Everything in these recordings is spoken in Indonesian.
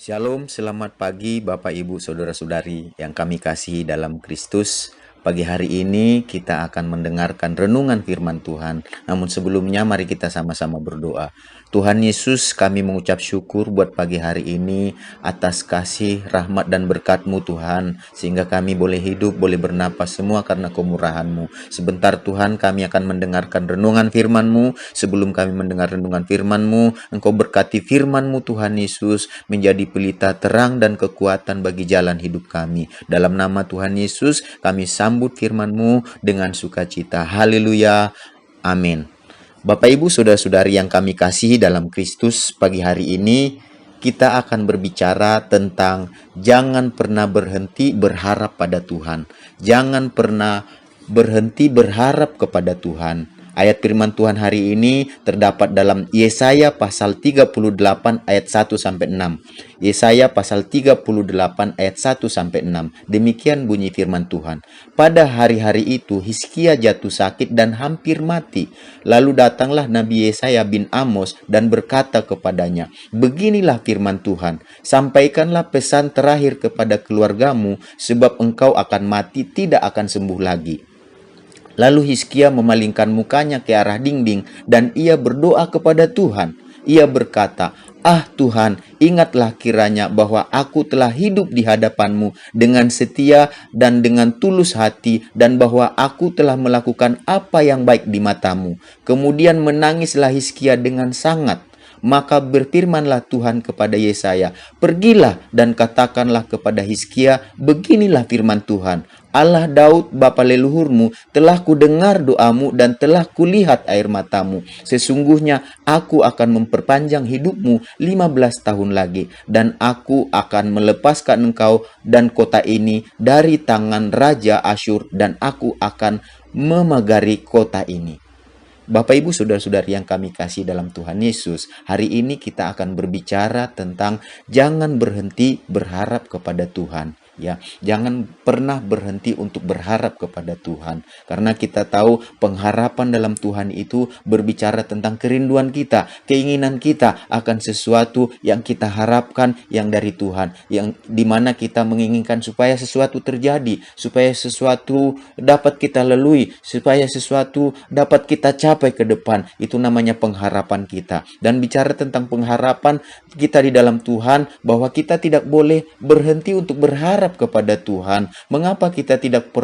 Shalom, selamat pagi Bapak Ibu Saudara-saudari yang kami kasihi dalam Kristus. Pagi hari ini kita akan mendengarkan renungan firman Tuhan. Namun sebelumnya mari kita sama-sama berdoa. Tuhan Yesus, kami mengucap syukur buat pagi hari ini atas kasih, rahmat dan berkat-Mu Tuhan. Sehingga kami boleh hidup, boleh bernapas semua karena kemurahan-Mu. Sebentar Tuhan kami akan mendengarkan renungan firman-Mu. Sebelum kami mendengar renungan firman-Mu, Engkau berkati firman-Mu Tuhan Yesus menjadi pelita terang dan kekuatan bagi jalan hidup kami. Dalam nama Tuhan Yesus, kami sambut firman-Mu dengan sukacita. Haleluya. Amin. Bapak Ibu Saudara-saudari yang kami kasihi dalam Kristus, pagi hari ini kita akan berbicara tentang jangan pernah berhenti berharap pada Tuhan. Jangan pernah berhenti berharap kepada Tuhan. Ayat firman Tuhan hari ini terdapat dalam Yesaya pasal 38 ayat 1 sampai 6. Yesaya pasal 38 ayat 1 sampai 6. Demikian bunyi firman Tuhan. Pada hari-hari itu Hizkia jatuh sakit dan hampir mati. Lalu datanglah Nabi Yesaya bin Amos dan berkata kepadanya, "Beginilah firman Tuhan, sampaikanlah pesan terakhir kepada keluargamu, sebab engkau akan mati, tidak akan sembuh lagi." Lalu Hizkia memalingkan mukanya ke arah dinding dan ia berdoa kepada Tuhan. Ia berkata, "Ah Tuhan, ingatlah kiranya bahwa aku telah hidup di hadapan-Mu dengan setia dan dengan tulus hati, dan bahwa aku telah melakukan apa yang baik di mata-Mu." Kemudian menangislah Hizkia dengan sangat. Maka berfirmanlah Tuhan kepada Yesaya, "Pergilah dan katakanlah kepada Hizkia, beginilah firman Tuhan, Allah Daud bapa leluhurmu, telah kudengar doamu dan telah kulihat air matamu. Sesungguhnya aku akan memperpanjang hidupmu 15 tahun lagi, dan aku akan melepaskan engkau dan kota ini dari tangan Raja Asyur, dan aku akan memagari kota ini." Bapak Ibu Saudara-saudari yang kami kasih dalam Tuhan Yesus, hari ini kita akan berbicara tentang jangan berhenti berharap kepada Tuhan. Ya, jangan pernah berhenti untuk berharap kepada Tuhan, karena kita tahu pengharapan dalam Tuhan itu berbicara tentang kerinduan kita, keinginan kita akan sesuatu yang kita harapkan yang dari Tuhan, yang dimana kita menginginkan supaya sesuatu terjadi, supaya sesuatu dapat kita lalui, supaya sesuatu dapat kita capai ke depan. Itu namanya pengharapan kita. Dan bicara tentang pengharapan kita di dalam Tuhan, bahwa kita tidak boleh berhenti untuk berharap kepada Tuhan. Mengapa kita tidak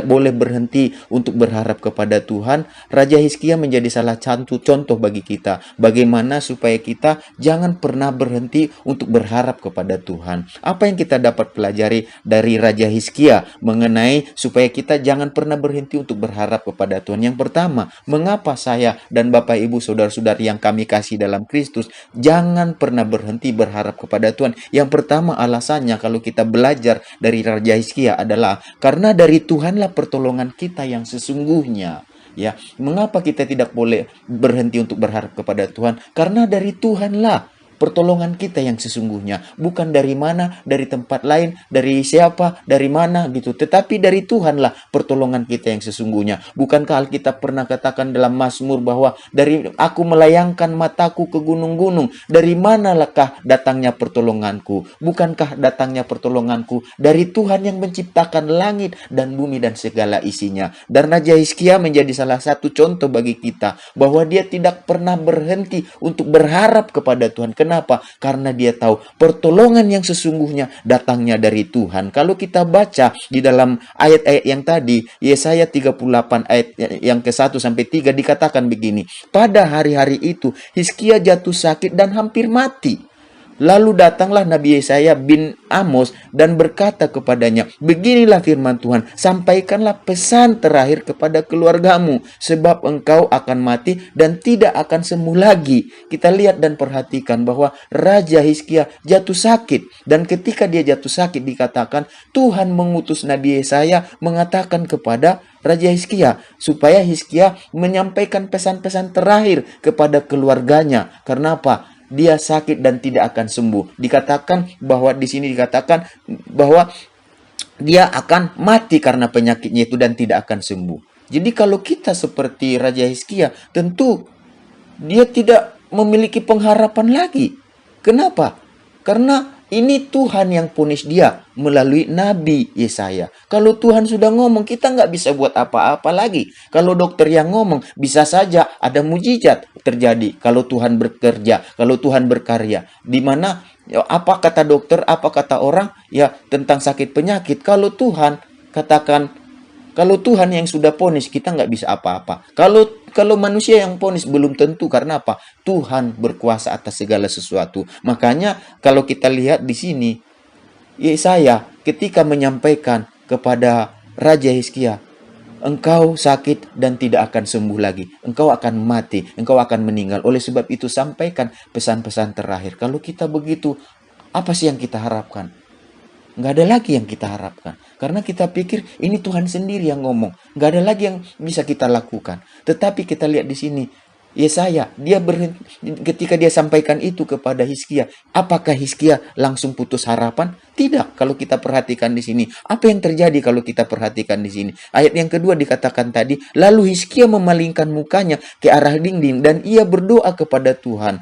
boleh berhenti untuk berharap kepada Tuhan? Raja Hizkia menjadi salah satu contoh bagi kita bagaimana supaya kita jangan pernah berhenti untuk berharap kepada Tuhan. Apa yang kita dapat pelajari dari Raja Hizkia mengenai supaya kita jangan pernah berhenti untuk berharap kepada Tuhan? Yang pertama, mengapa saya dan Bapak Ibu Saudara-saudari yang kami kasih dalam Kristus jangan pernah berhenti berharap kepada Tuhan? Yang pertama alasannya, kalau kita belajar dari Raja Hizkia, adalah karena dari Tuhanlah pertolongan kita yang sesungguhnya. Ya, mengapa kita tidak boleh berhenti untuk berharap kepada Tuhan? Karena dari Tuhanlah pertolongan kita yang sesungguhnya, bukan dari mana, dari tempat lain, dari siapa, dari mana gitu, tetapi dari Tuhanlah pertolongan kita yang sesungguhnya. Bukankah Alkitab pernah katakan dalam Mazmur bahwa dari aku melayangkan mataku ke gunung-gunung, dari manakah datangnya pertolonganku? Bukankah datangnya pertolonganku dari Tuhan yang menciptakan langit dan bumi dan segala isinya? Dan Raja Hizkia menjadi salah satu contoh bagi kita bahwa dia tidak pernah berhenti untuk berharap kepada Tuhan. Kenapa? Karena dia tahu pertolongan yang sesungguhnya datangnya dari Tuhan. Kalau kita baca di dalam ayat-ayat yang tadi, Yesaya 38 ayat yang ke-1 sampai 3 dikatakan begini, "Pada hari-hari itu Hizkia jatuh sakit dan hampir mati. Lalu datanglah Nabi Yesaya bin Amos dan berkata kepadanya, beginilah firman Tuhan, sampaikanlah pesan terakhir kepada keluargamu, sebab engkau akan mati dan tidak akan sembuh lagi." Kita lihat dan perhatikan bahwa Raja Hizkia jatuh sakit, dan ketika dia jatuh sakit dikatakan Tuhan mengutus Nabi Yesaya mengatakan kepada Raja Hizkia supaya Hizkia menyampaikan pesan-pesan terakhir kepada keluarganya. Karena apa? Dia sakit dan tidak akan sembuh. Dikatakan bahwa di sini dikatakan bahwa dia akan mati karena penyakitnya itu dan tidak akan sembuh. Jadi kalau kita seperti Raja Hizkia, tentu dia tidak memiliki pengharapan lagi. Kenapa? Karena Ini Tuhan yang ponis dia melalui Nabi Yesaya. Kalau Tuhan sudah ngomong, kita nggak bisa buat apa-apa lagi. Kalau dokter yang ngomong, bisa saja ada mujizat terjadi. Kalau Tuhan bekerja, kalau Tuhan berkarya. Di mana ya, apa kata dokter, apa kata orang ya tentang sakit penyakit. Kalau Tuhan katakan, kalau Tuhan yang sudah ponis, kita nggak bisa apa-apa. Kalau manusia yang ponis belum tentu, karena apa? Tuhan berkuasa atas segala sesuatu. Makanya kalau kita lihat di sini, Yesaya ketika menyampaikan kepada Raja Hizkia, engkau sakit dan tidak akan sembuh lagi. Engkau akan mati, engkau akan meninggal. Oleh sebab itu sampaikan pesan-pesan terakhir. Kalau kita begitu, apa sih yang kita harapkan? Nggak ada lagi yang kita harapkan. Karena kita pikir ini Tuhan sendiri yang ngomong. Nggak ada lagi yang bisa kita lakukan. Tetapi kita lihat di sini, Yesaya, dia berhenti, ketika dia sampaikan itu kepada Hizkia, apakah Hizkia langsung putus harapan? Tidak, kalau kita perhatikan di sini. Apa yang terjadi kalau kita perhatikan di sini? Ayat yang kedua dikatakan tadi, lalu Hizkia memalingkan mukanya ke arah dinding dan ia berdoa kepada Tuhan.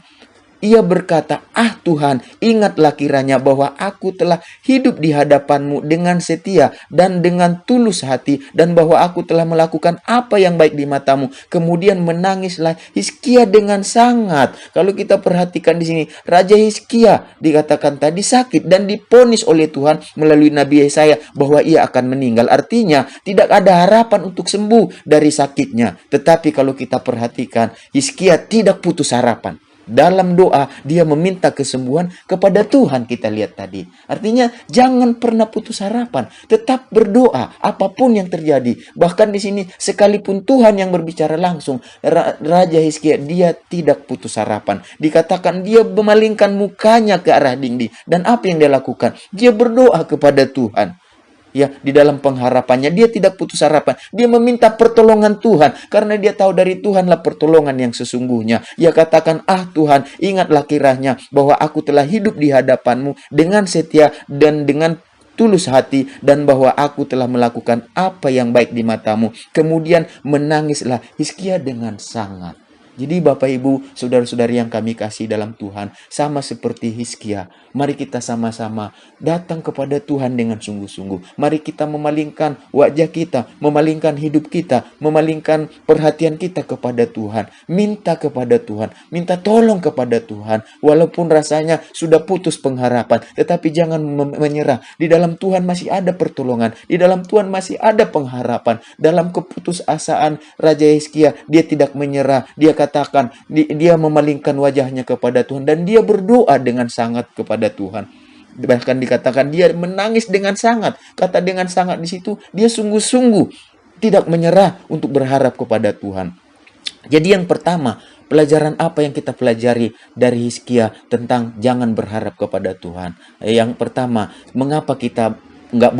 Ia berkata, ah Tuhan, ingatlah kiranya bahwa aku telah hidup di hadapan-Mu dengan setia dan dengan tulus hati, dan bahwa aku telah melakukan apa yang baik di mata-Mu. Kemudian menangislah Hizkia dengan sangat. Kalau kita perhatikan di sini, Raja Hizkia dikatakan tadi sakit dan diponis oleh Tuhan melalui Nabi Yesaya bahwa ia akan meninggal. Artinya, tidak ada harapan untuk sembuh dari sakitnya. Tetapi kalau kita perhatikan, Hizkia tidak putus harapan. Dalam doa, dia meminta kesembuhan kepada Tuhan, kita lihat tadi. Artinya, jangan pernah putus harapan. Tetap berdoa, apapun yang terjadi. Bahkan di sini, sekalipun Tuhan yang berbicara langsung, Raja Hizkia, dia tidak putus harapan. Dikatakan, dia memalingkan mukanya ke arah dinding. Dan apa yang dia lakukan? Dia berdoa kepada Tuhan. Ya, di dalam pengharapannya dia tidak putus harapan. Dia meminta pertolongan Tuhan karena dia tahu dari Tuhanlah pertolongan yang sesungguhnya. Ia katakan, ah Tuhan, ingatlah kiranya bahwa aku telah hidup di hadapan-Mu dengan setia dan dengan tulus hati, dan bahwa aku telah melakukan apa yang baik di mata-Mu. Kemudian menangislah Hizkia dengan sangat. Jadi Bapak Ibu, saudara-saudari yang kami kasih dalam Tuhan, sama seperti Hizkia, mari kita sama-sama datang kepada Tuhan dengan sungguh-sungguh. Mari kita memalingkan wajah kita, memalingkan hidup kita, memalingkan perhatian kita kepada Tuhan. Minta kepada Tuhan, minta tolong kepada Tuhan. Walaupun rasanya sudah putus pengharapan, tetapi jangan menyerah. Di dalam Tuhan masih ada pertolongan, di dalam Tuhan masih ada pengharapan. Dalam keputusasaan Raja Hizkia, dia tidak menyerah. Dia katakan, dia memalingkan wajahnya kepada Tuhan dan dia berdoa dengan sangat kepada Tuhan. Bahkan dikatakan dia menangis dengan sangat. Kata dengan sangat di situ, dia sungguh-sungguh tidak menyerah untuk berharap kepada Tuhan. Jadi yang pertama, pelajaran apa yang kita pelajari dari Hizkia tentang jangan berharap kepada Tuhan? Yang pertama, mengapa kita nggak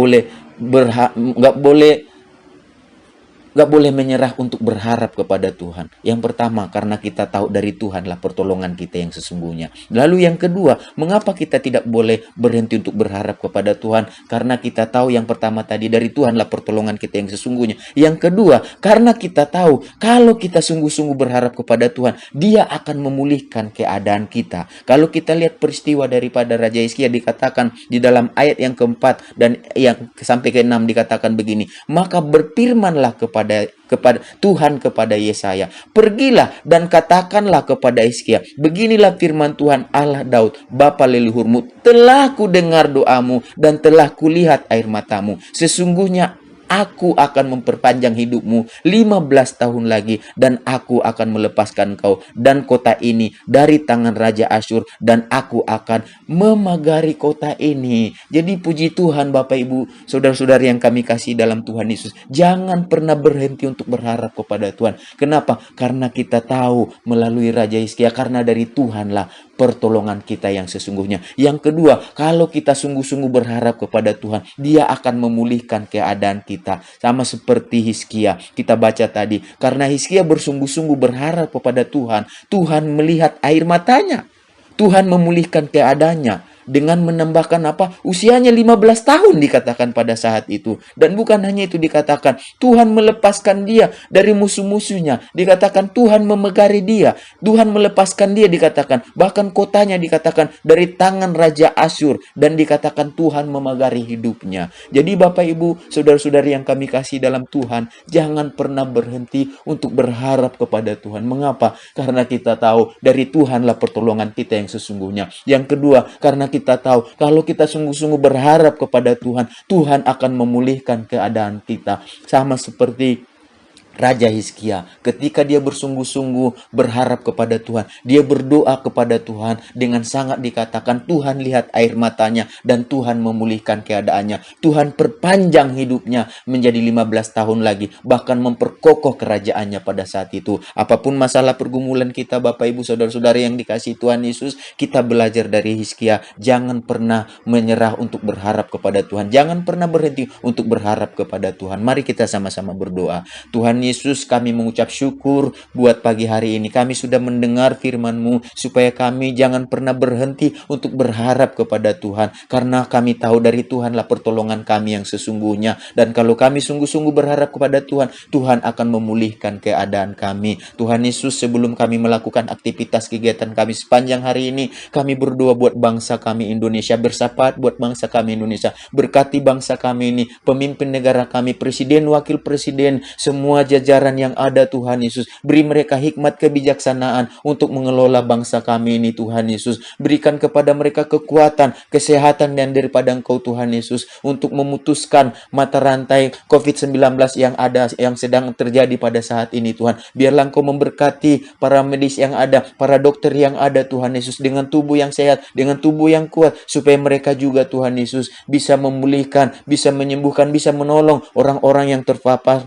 boleh menyerah untuk berharap kepada Tuhan. Yang pertama, karena kita tahu dari Tuhanlah pertolongan kita yang sesungguhnya. Lalu yang kedua, mengapa kita tidak boleh berhenti untuk berharap kepada Tuhan? Karena kita tahu yang pertama tadi, dari Tuhanlah pertolongan kita yang sesungguhnya. Yang kedua, karena kita tahu kalau kita sungguh-sungguh berharap kepada Tuhan, Dia akan memulihkan keadaan kita. Kalau kita lihat peristiwa daripada Raja Hizkia, dikatakan di dalam ayat yang keempat dan yang sampai ke-6 dikatakan begini, maka berfirmanlah kepada Tuhan kepada Yesaya, pergilah dan katakanlah kepada Hizkia, beginilah firman Tuhan Allah Daud, bapa leluhurmu, telah ku dengar doamu dan telah kulihat air matamu. Sesungguhnya aku akan memperpanjang hidupmu 15 tahun lagi, dan aku akan melepaskan kau dan kota ini dari tangan Raja Asyur, dan aku akan memagari kota ini. Jadi puji Tuhan Bapak Ibu, saudara-saudari yang kami kasih dalam Tuhan Yesus, jangan pernah berhenti untuk berharap kepada Tuhan. Kenapa? Karena kita tahu melalui Raja Hizkia, karena dari Tuhanlah pertolongan kita yang sesungguhnya. Yang kedua, kalau kita sungguh-sungguh berharap kepada Tuhan, Dia akan memulihkan keadaan kita. Sama seperti Hizkia, kita baca tadi, karena Hizkia bersungguh-sungguh berharap kepada Tuhan, Tuhan melihat air matanya. Tuhan memulihkan keadaannya. dengan menambahkan apa? Usianya 15 tahun dikatakan pada saat itu. Dan bukan hanya itu dikatakan, Tuhan melepaskan dia dari musuh-musuhnya. Dikatakan Tuhan memegari dia. Tuhan melepaskan dia dikatakan. Bahkan kotanya dikatakan dari tangan Raja Asyur. Dan dikatakan Tuhan memegari hidupnya. Jadi Bapak Ibu, saudara-saudari yang kami kasih dalam Tuhan, jangan pernah berhenti untuk berharap kepada Tuhan. Mengapa? Karena kita tahu dari Tuhanlah pertolongan kita yang sesungguhnya. Yang kedua, karena kita tahu kalau kita sungguh-sungguh berharap kepada Tuhan, Tuhan akan memulihkan keadaan kita. Sama seperti Raja Hizkia, ketika dia bersungguh-sungguh berharap kepada Tuhan, dia berdoa kepada Tuhan dengan sangat dikatakan Tuhan lihat air matanya dan Tuhan memulihkan keadaannya. Tuhan perpanjang hidupnya menjadi 15 tahun lagi, bahkan memperkokoh kerajaannya pada saat itu. Apapun masalah pergumulan kita, Bapak Ibu saudara-saudari yang dikasihi Tuhan Yesus, kita belajar dari Hizkia, jangan pernah menyerah untuk berharap kepada Tuhan. Jangan pernah berhenti untuk berharap kepada Tuhan. Mari kita sama-sama berdoa. Tuhan Yesus, kami mengucap syukur buat pagi hari ini. Kami sudah mendengar firman-Mu supaya kami jangan pernah berhenti untuk berharap kepada Tuhan. Karena kami tahu dari Tuhanlah pertolongan kami yang sesungguhnya. Dan kalau kami sungguh-sungguh berharap kepada Tuhan, Tuhan akan memulihkan keadaan kami. Tuhan Yesus, sebelum kami melakukan aktivitas kegiatan kami sepanjang hari ini, kami berdoa buat bangsa kami Indonesia, bersahabat buat bangsa kami Indonesia. Berkati bangsa kami ini, pemimpin negara kami, presiden, wakil presiden, semua jajaran yang ada Tuhan Yesus. Beri mereka hikmat kebijaksanaan untuk mengelola bangsa kami ini Tuhan Yesus. Berikan kepada mereka kekuatan, kesehatan dan daripada Engkau Tuhan Yesus untuk memutuskan mata rantai COVID-19 yang ada, yang sedang terjadi pada saat ini Tuhan. Biarlah Engkau memberkati para medis yang ada, para dokter yang ada Tuhan Yesus dengan tubuh yang sehat, dengan tubuh yang kuat, supaya mereka juga Tuhan Yesus bisa memulihkan, bisa menyembuhkan, bisa menolong orang-orang yang terpapar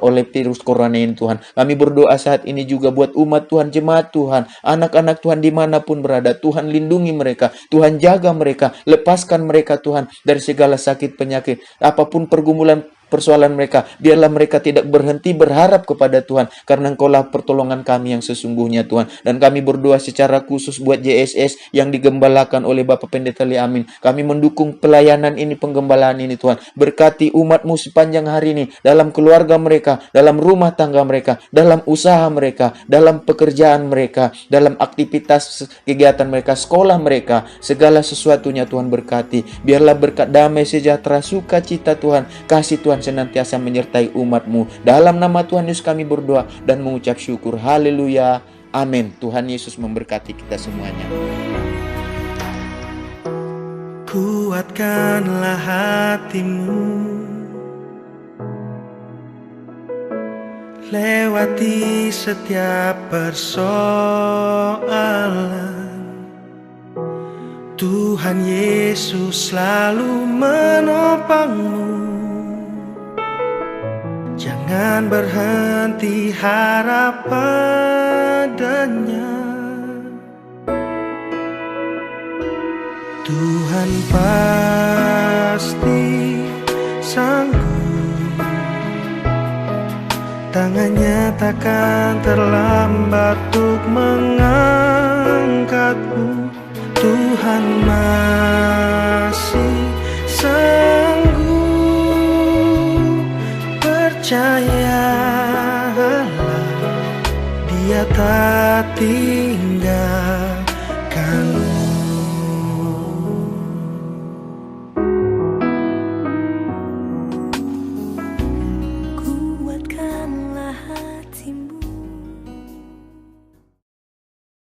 oleh virus corona ini Tuhan. Kami berdoa saat ini juga buat umat Tuhan, jemaat Tuhan, anak-anak Tuhan dimanapun berada. Tuhan lindungi mereka, Tuhan jaga mereka, lepaskan mereka Tuhan dari segala sakit penyakit, apapun pergumulan persoalan mereka. Biarlah mereka tidak berhenti berharap kepada Tuhan, karena Engkaulah pertolongan kami yang sesungguhnya Tuhan. Dan kami berdoa secara khusus buat JSS yang digembalakan oleh Bapak Pendeta Lee Amin. Kami mendukung pelayanan ini, penggembalaan ini Tuhan. Berkati umat-Mu sepanjang hari ini, dalam keluarga mereka, dalam rumah tangga mereka, dalam usaha mereka, dalam pekerjaan mereka, dalam aktivitas kegiatan mereka, sekolah mereka, segala sesuatunya Tuhan berkati. Biarlah berkat damai sejahtera, sukacita Tuhan, kasih Tuhan senantiasa menyertai umat-Mu. Dalam nama Tuhan Yesus kami berdoa dan mengucap syukur. Haleluya. Amin. Tuhan Yesus memberkati kita semuanya. Kuatkanlah hatimu, lewati setiap persoalan. Tuhan Yesus selalu menopangmu. Jangan berhenti harap padanya. Tuhan pasti sanggup, tangannya takkan terlambat untuk mengangkatmu. Tuhan masih sanggup, percayalah Dia tak tinggal.